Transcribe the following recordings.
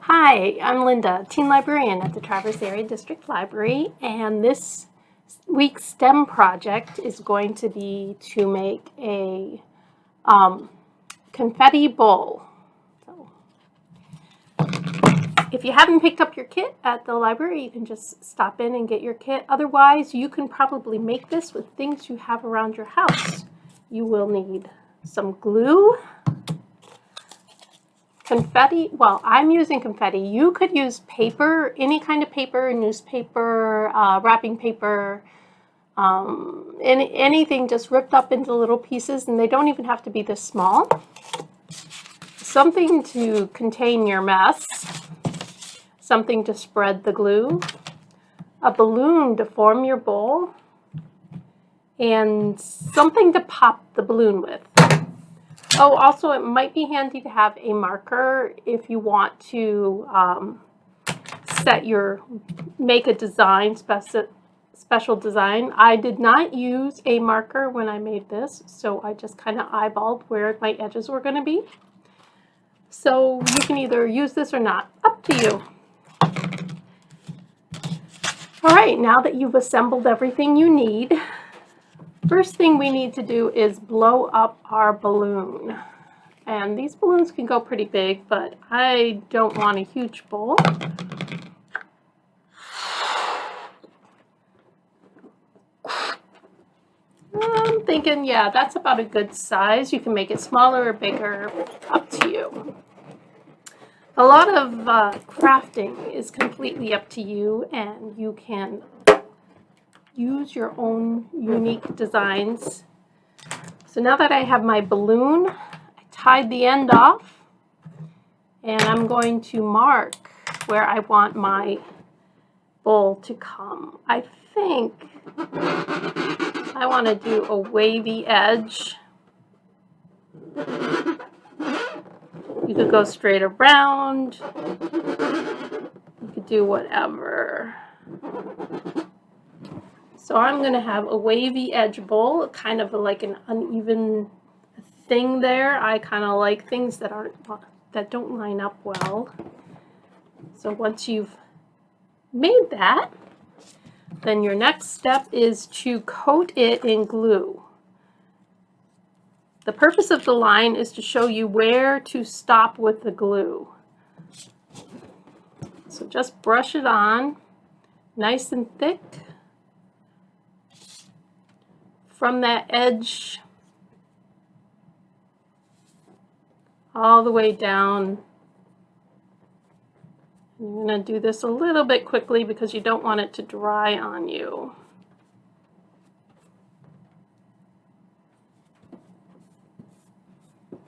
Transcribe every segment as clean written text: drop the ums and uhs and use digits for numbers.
Hi, I'm Linda, teen librarian at the Traverse Area District Library, and this week's STEM project is going to be to make a confetti bowl. So, if you haven't picked up your kit at the library, you can just stop in and get your kit. Otherwise, you can probably make this with things you have around your house. You will need some glue, confetti. Well, I'm using confetti. You could use paper, any kind of paper, newspaper, wrapping paper, anything just ripped up into little pieces, and they don't even have to be this small. Something to contain your mess, something to spread the glue, a balloon to form your bowl, and something to pop the balloon with. Oh, also it might be handy to have a marker if you want to make a design, special design. I did not use a marker when I made this, so I just kind of eyeballed where my edges were going to be. So you can either use this or not, up to you. All right, now that you've assembled everything you need, first thing we need to do is blow up our balloon. And these balloons can go pretty big, but I don't want a huge bowl. I'm thinking, yeah, that's about a good size. You can make it smaller or bigger, up to you. A lot of crafting is completely up to you, and you can use your own unique designs. So now that I have my balloon, I tied the end off, and I'm going to mark where I want my bowl to come. I think I want to do a wavy edge. You could go straight around. You could do whatever. So I'm going to have a wavy edge bowl, kind of like an uneven thing there. I kind of like things that don't line up well. So once you've made that, then your next step is to coat it in glue. The purpose of the line is to show you where to stop with the glue. So just brush it on nice and thick from that edge all the way down. You're going to do this a little bit quickly because you don't want it to dry on you.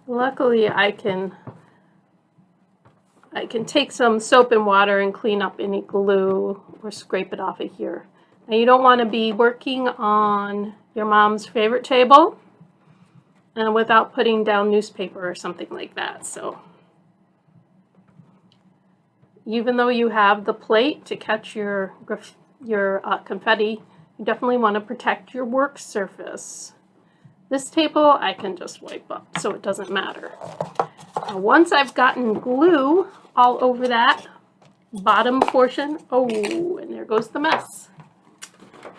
Luckily, I can take some soap and water and clean up any glue or scrape it off of here. Now, you don't want to be working on your mom's favorite table without putting down newspaper or something like that. So even though you have the plate to catch your confetti, you definitely want to protect your work surface. This table I can just wipe up, so it doesn't matter. Now, once I've gotten glue all over that bottom portion, oh, and there goes the mess.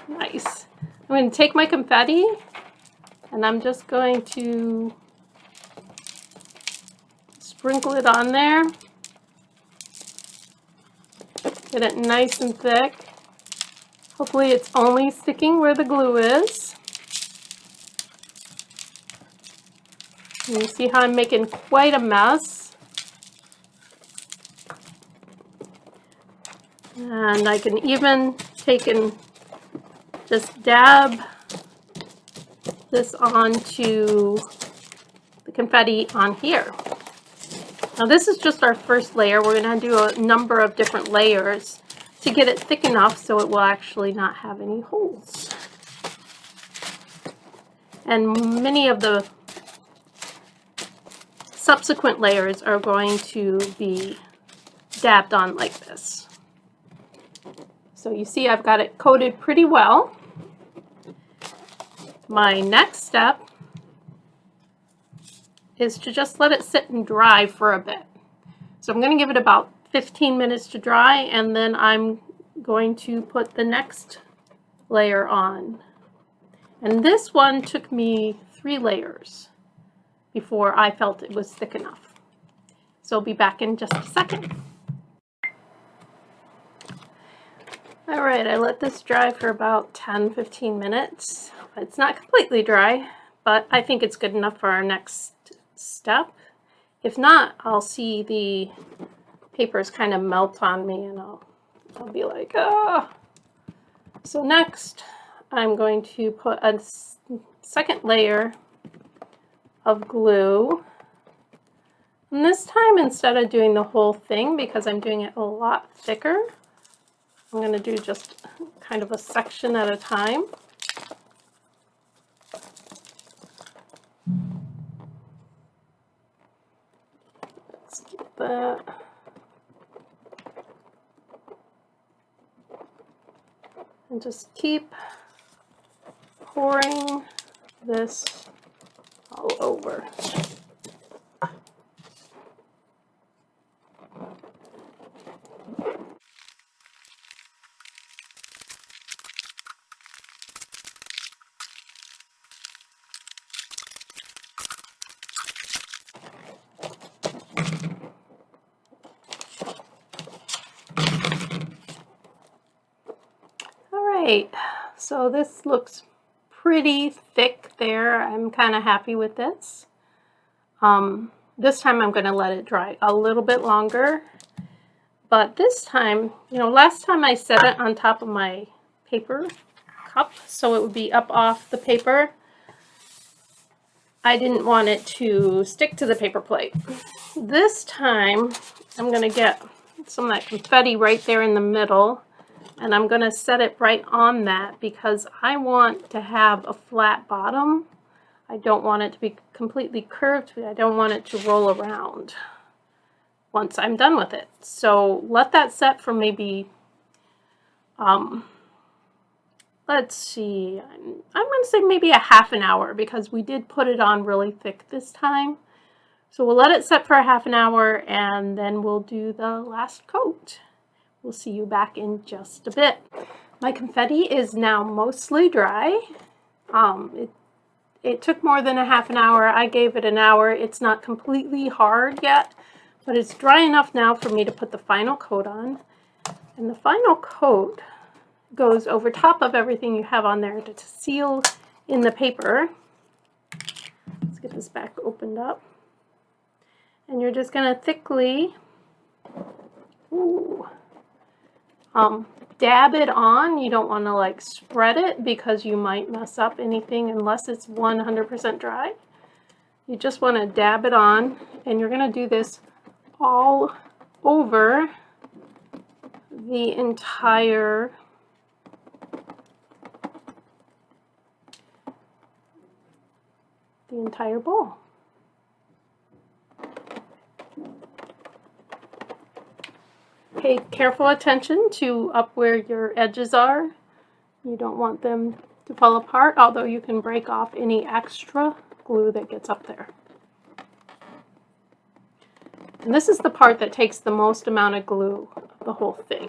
Nice. I'm going to take my confetti, and I'm just going to sprinkle it on there. Get it nice and thick. Hopefully it's only sticking where the glue is. And you see how I'm making quite a mess. And I can even take and just dab this onto the confetti on here. Now this is just our first layer. We're going to do a number of different layers to get it thick enough so it will actually not have any holes. And many of the subsequent layers are going to be dabbed on like this. So you see I've got it coated pretty well. My next step is to just let it sit and dry for a bit. So I'm going to give it about 15 minutes to dry, and then I'm going to put the next layer on. And this one took me 3 layers before I felt it was thick enough. So I'll be back in just a second. All right, I let this dry for about 10-15 minutes. It's not completely dry, but I think it's good enough for our next step. If not, I'll see the papers kind of melt on me, and I'll be like, ah. So next, I'm going to put a second layer of glue. And this time, instead of doing the whole thing, because I'm doing it a lot thicker, I'm going to do just kind of a section at a time. Let's get that. And just keep pouring this all over. Alright, so this looks pretty thick there. I'm kind of happy with this. This time I'm going to let it dry a little bit longer. But this time, you know, last time I set it on top of my paper cup so it would be up off the paper. I didn't want it to stick to the paper plate. This time I'm going to get some of that confetti right there in the middle, and I'm going to set it right on that because I want to have a flat bottom. I don't want it to be completely curved. I don't want it to roll around once I'm done with it. So let that set for maybe, let's see, I'm going to say maybe a half an hour because we did put it on really thick this time. So we'll let it set for a half an hour and then we'll do the last coat. We'll see you back in just a bit. My confetti is now mostly dry. It took more than a half an hour. I gave it an hour. It's not completely hard yet, but it's dry enough now for me to put the final coat on. And the final coat goes over top of everything you have on there to seal in the paper. Let's get this back opened up. And you're just going to thickly dab it on. You don't want to like spread it because you might mess up anything unless it's 100% dry. You just want to dab it on, and you're going to do this all over the entire bowl. Pay careful attention to up where your edges are. You don't want them to fall apart, although you can break off any extra glue that gets up there. And this is the part that takes the most amount of glue of the whole thing.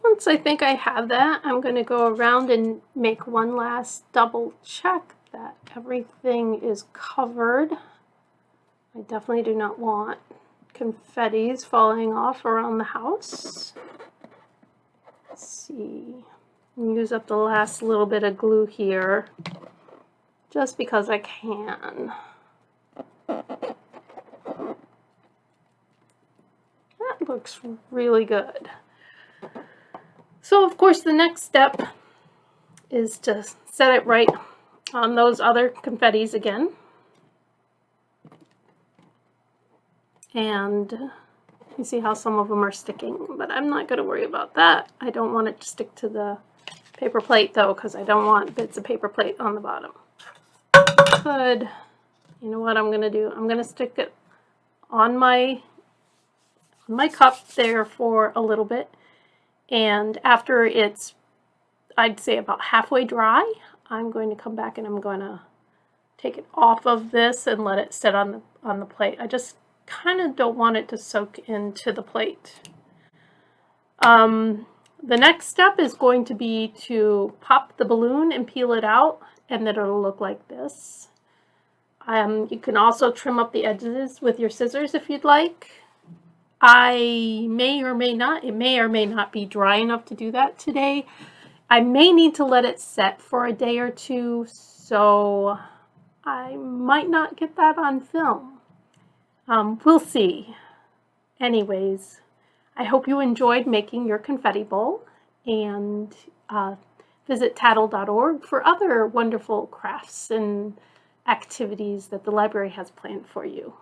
Once I think I have that, I'm going to go around and make one last double check that everything is covered. I definitely do not want confettis falling off around the house. Let's see. Use up the last little bit of glue here just because I can. That looks really good. So of course the next step is to set it right on those other confettis again. And you see how some of them are sticking, but I'm not going to worry about that. I don't want it to stick to the paper plate though, because I don't want bits of paper plate on the bottom. You know what I'm going to do? I'm going to stick it on my cup there for a little bit. And after it's, I'd say, about halfway dry, I'm going to come back and I'm going to take it off of this and let it sit on the plate. I just kind of don't want it to soak into the plate. The next step is going to be to pop the balloon and peel it out, and then it'll look like this. You can also trim up the edges with your scissors if you'd like. It may or may not be dry enough to do that today. I may need to let it set for a day or two, so I might not get that on film. We'll see. Anyways, I hope you enjoyed making your confetti bowl, and visit TADL.org for other wonderful crafts and activities that the library has planned for you.